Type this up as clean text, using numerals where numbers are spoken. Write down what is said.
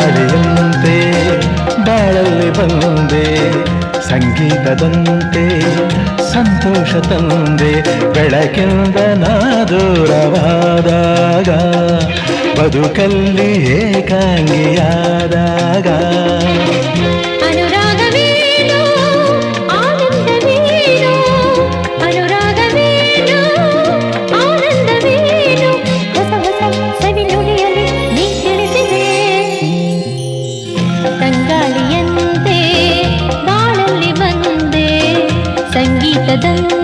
ಮಳೆಯಂತೆ ಬಾಳಲ್ಲಿ ಬಂದೆ ಸಂಗೀತದಂತೆ ಸಂತೋಷ ತಂದೆ ಬೆಳಕಿಂದ ನಾ ದೂರವಾದಾಗ ಬದುಕಲ್ಲಿ ಏಕಾಂಗಿಯಾದಾಗ ಸಂಗೀತದಂತೆ